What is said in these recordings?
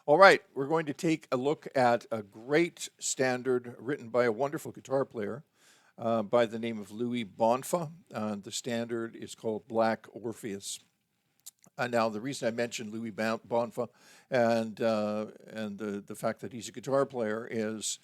All right, we're going to take a look at a great standard written by a wonderful guitar player by the name of Louis Bonfa. The standard is called Black Orpheus. Now, the reason I mentioned Louis Bonfa and the fact that he's a guitar player is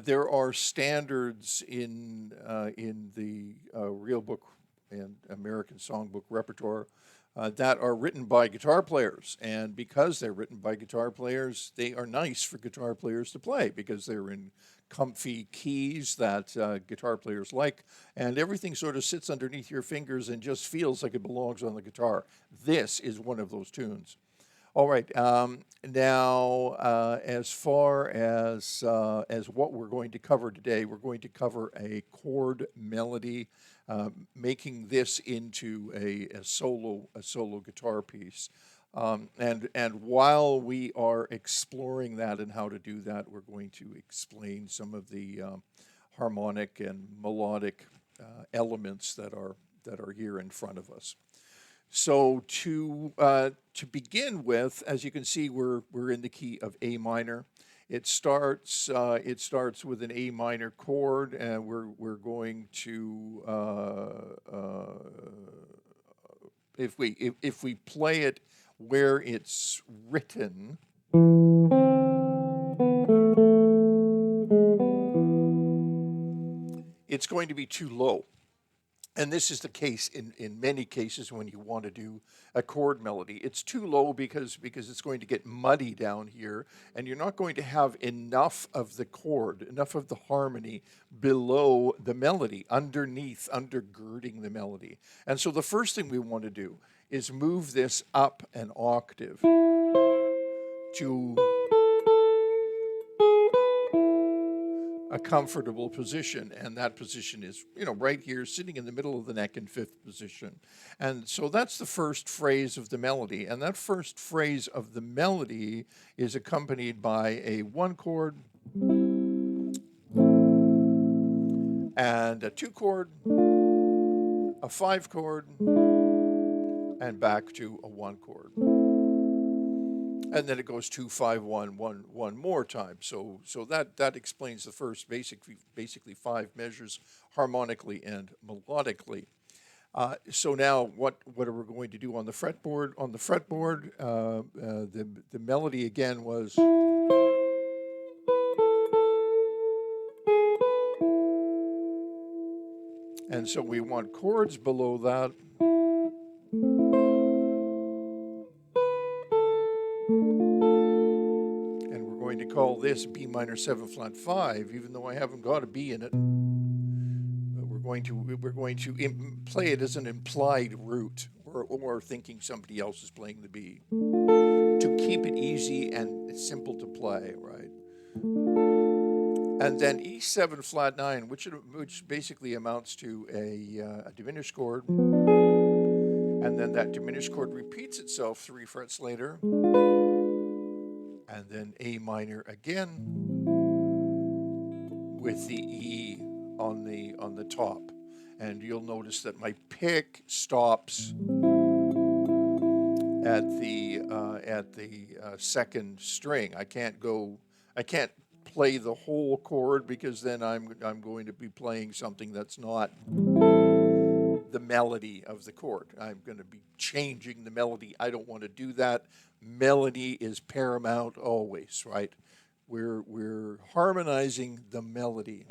there are standards in the real book and American songbook repertoire that are written by guitar players. And because they're written by guitar players, they are nice for guitar players to play because they're in comfy keys that guitar players like, and everything sort of sits underneath your fingers and just feels like it belongs on the guitar. This is one of those tunes. All right. Now, as far as what we're going to cover today, we're going to cover a chord melody, making this into a solo guitar piece. And while we are exploring that and how to do that, we're going to explain some of the harmonic and melodic elements that are here in front of us. So to begin with, as you can see, we're in the key of A minor. It starts with an A minor chord, and we're going to if we play it where it's written, it's going to be too low. And this is the case in many cases when you want to do a chord melody. It's too low because it's going to get muddy down here, and you're not going to have enough of the chord, enough of the harmony below the melody, undergirding the melody. And so the first thing we want to do is move this up an octave to a comfortable position, and that position is, right here, sitting in the middle of the neck in fifth position. And so that's the first phrase of the melody, and that first phrase of the melody is accompanied by a one chord and a two chord, a five chord, and back to a one chord. And then it goes 2, 5, 1, 1, one more time. So that explains the first basically five measures harmonically and melodically. So now what are we going to do on the fretboard? On the fretboard, the melody again was, and so we want chords below that. And we're going to call this B minor 7 flat 5, even though I haven't got a B in it. We're going to play it as an implied root, or thinking somebody else is playing the B, to keep it easy and simple to play, right? And then E7 flat 9, which basically amounts to a diminished chord, and then that diminished chord repeats itself 3 frets later, and then A minor again with the E on the top. And you'll notice that my pick stops at the second string. I can't play the whole chord, because then I'm going to be playing something that's not the melody of the chord. I'm going to be changing the melody. I don't want to do that. Melody is paramount always, right? We're harmonizing the melody.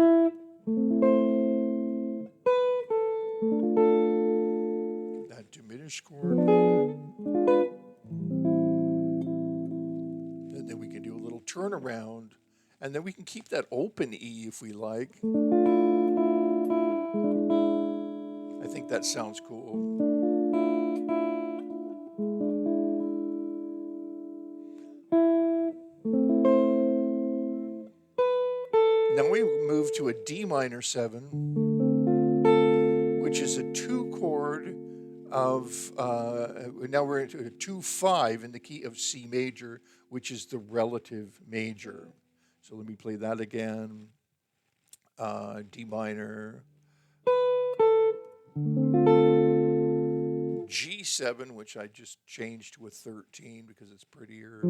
That diminished chord. And then we can do a little turnaround, and then we can keep that open E if we like. I think that sounds cool. Now we move to a D minor 7, which is a 2 chord of, now we're into a 2-5 in the key of C major, which is the relative major. So let me play that again. D minor, G7, which I just changed to a 13 because it's prettier.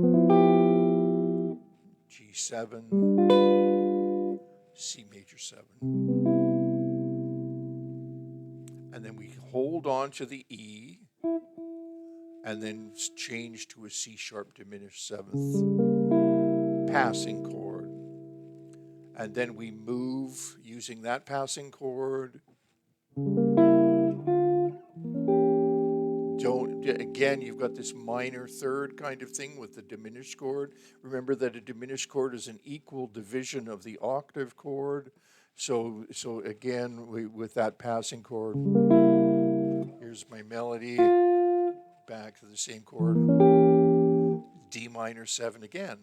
G7, C major 7. And then we hold on to the E, and then change to a C sharp diminished 7th passing chord. And then we move using that passing chord. Again, you've got this minor third kind of thing with the diminished chord. Remember that a diminished chord is an equal division of the octave chord. So again, with that passing chord, here's my melody, back to the same chord, D minor 7 again,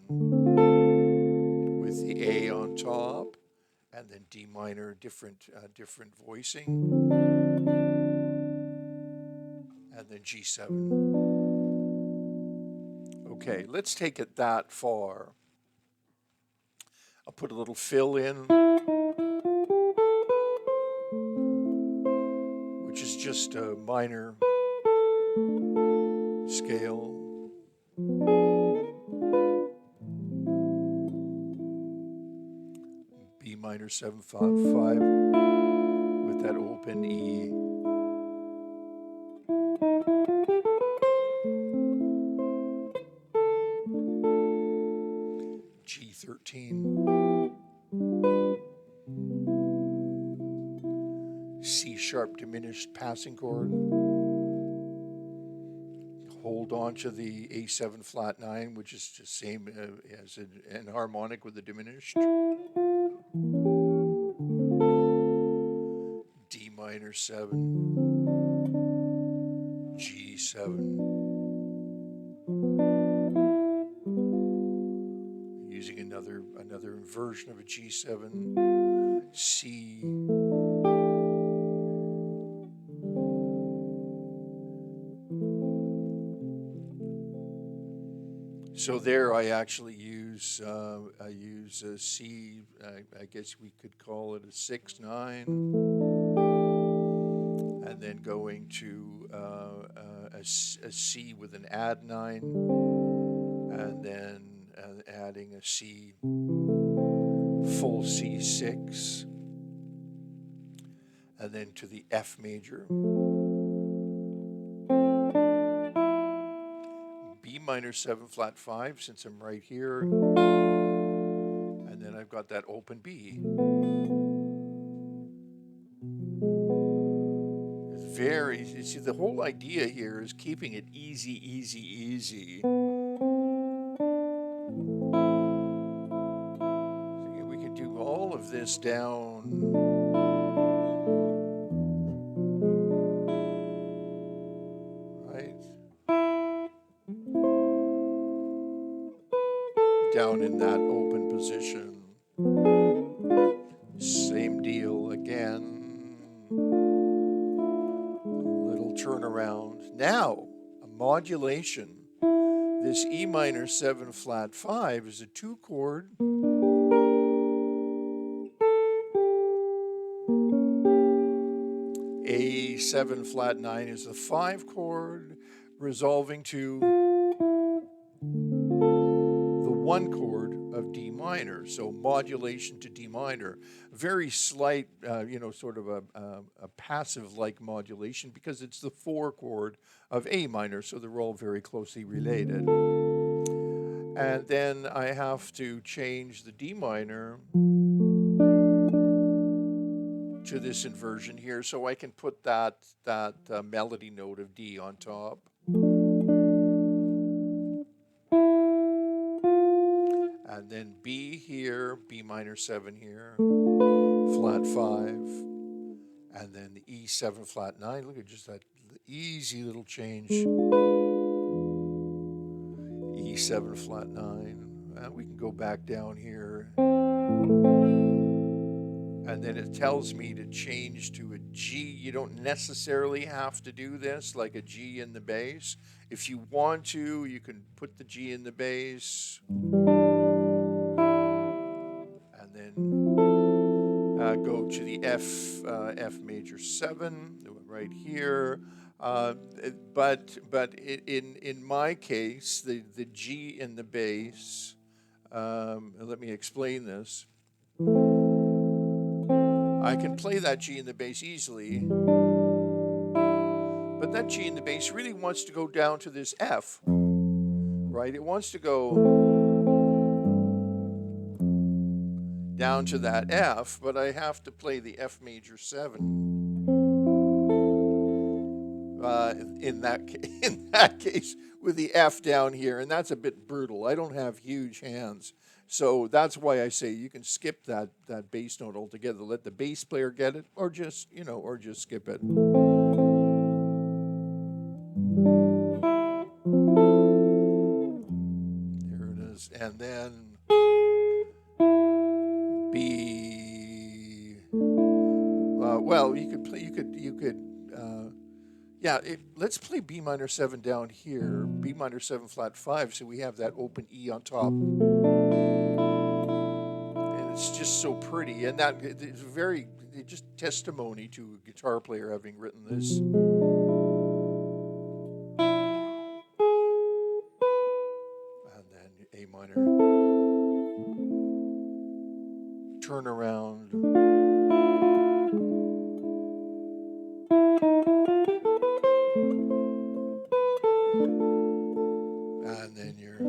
with the A on top, and then D minor, different voicing, and then G7. Okay, let's take it that far. I'll put a little fill in, which is just a minor scale. B minor 7 5 with that open E. G13. C sharp diminished passing chord. Hold on to the A7 flat 9, which is the same as an harmonic with the diminished. D minor 7, G7. Using another inversion of a G7, C. So there, I actually use a C. I guess we could call it a 6/9, and then going to a C with an add 9, and then adding a C, full C6, and then to the F major. B minor 7 flat 5, since I'm right here, and then I've got that open B. It's very, you see, the whole idea here is keeping it easy, easy, easy. So we can do all of this down. Down in that open position. Same deal again. Little turnaround. Now, a modulation. This E minor 7 flat 5 is a 2 chord. A7 flat 9 is the 5 chord, resolving to the 1 chord of D minor, so modulation to D minor. Very slight, sort of a passive-like modulation because it's the 4 chord of A minor, so they're all very closely related. And then I have to change the D minor to this inversion here, so I can put that melody note of D on top. And then B here, B minor 7 here, flat 5, and then the E7 flat 9. Look at just that easy little change. E7 flat 9. And we can go back down here. And then it tells me to change to a G. You don't necessarily have to do this, like a G in the bass. If you want to, you can put the G in the bass. And then go to the F major 7 right here. But in my case, the G in the bass Let me explain this. I can play that G in the bass easily, but that G in the bass really wants to go down to this F, right? It wants to go down to that F, but I have to play the F major 7 in that case with the F down here, and that's a bit brutal. I don't have huge hands, so that's why I say you can skip that bass note altogether. Let the bass player get it, or just skip it. There it is, and then B. Well, you could play. You could. Yeah, let's play B minor 7 down here, B minor 7 flat 5, so we have that open E on top. And it's just so pretty, and that it's just testimony to a guitar player having written this. And then A minor, turn around. And then you're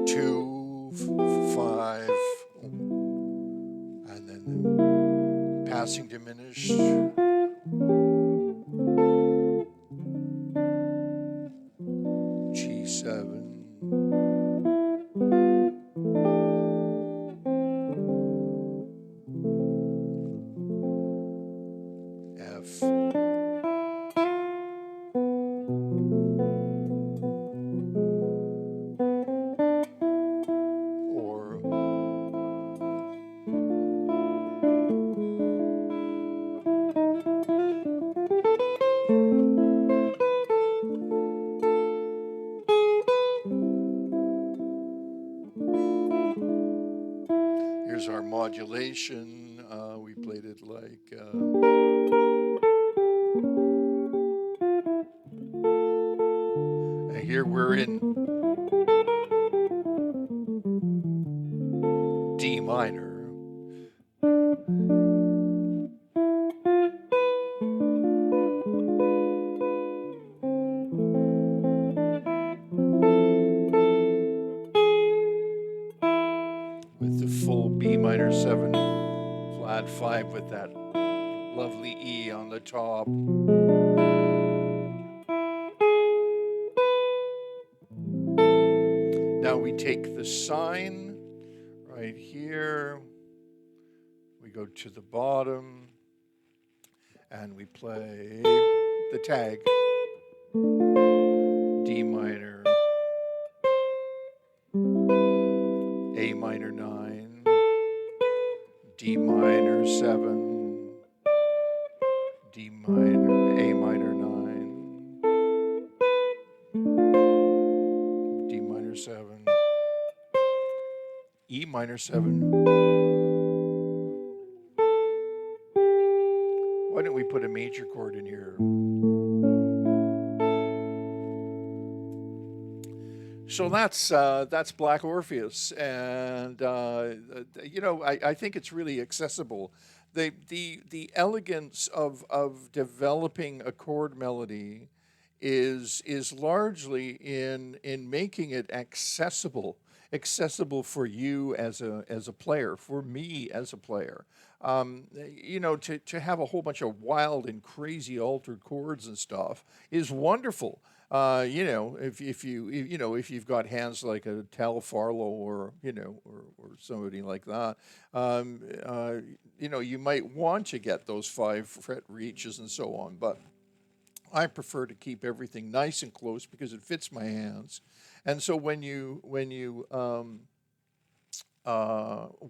2, 5, and then the passing diminished. G7. F. Or here's our modulation. We played it like. And here we're in D minor. With the full B minor 7 flat 5 with that lovely E on the top. Now we take the sign right here. We go to the bottom and we play the tag. D minor, A minor 9, D minor 7, D minor, A minor 9, D minor 7, E minor 7. Why don't we put a major chord in here? So that's Black Orpheus, and I think it's really accessible. The elegance of developing a chord melody is largely in making it accessible for you as a player, for me as a player. To have a whole bunch of wild and crazy altered chords and stuff is wonderful. If you've got hands like a Tal Farlow or somebody like that, you might want to get those 5 fret reaches and so on. But I prefer to keep everything nice and close because it fits my hands. And so when you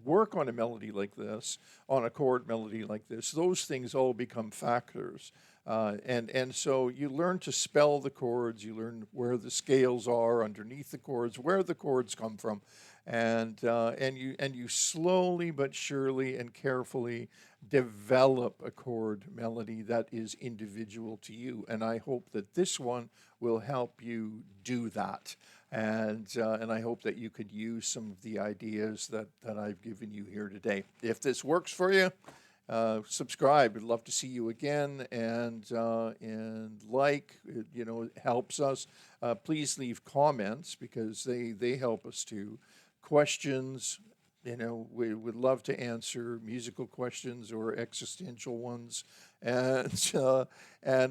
work on a melody like this, on a chord melody like this, those things all become factors. And so you learn to spell the chords, you learn where the scales are underneath the chords, where the chords come from, and you slowly but surely and carefully develop a chord melody that is individual to you. And I hope that this one will help you do that. And I hope that you could use some of the ideas that I've given you here today. If this works for you, subscribe. I'd love to see you again, and like, it helps us. Please leave comments because they help us too. Questions, we would love to answer musical questions or existential ones, and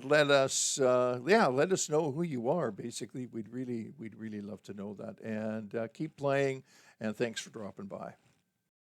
let us know who you are. Basically, we'd really love to know that. And keep playing. And thanks for dropping by.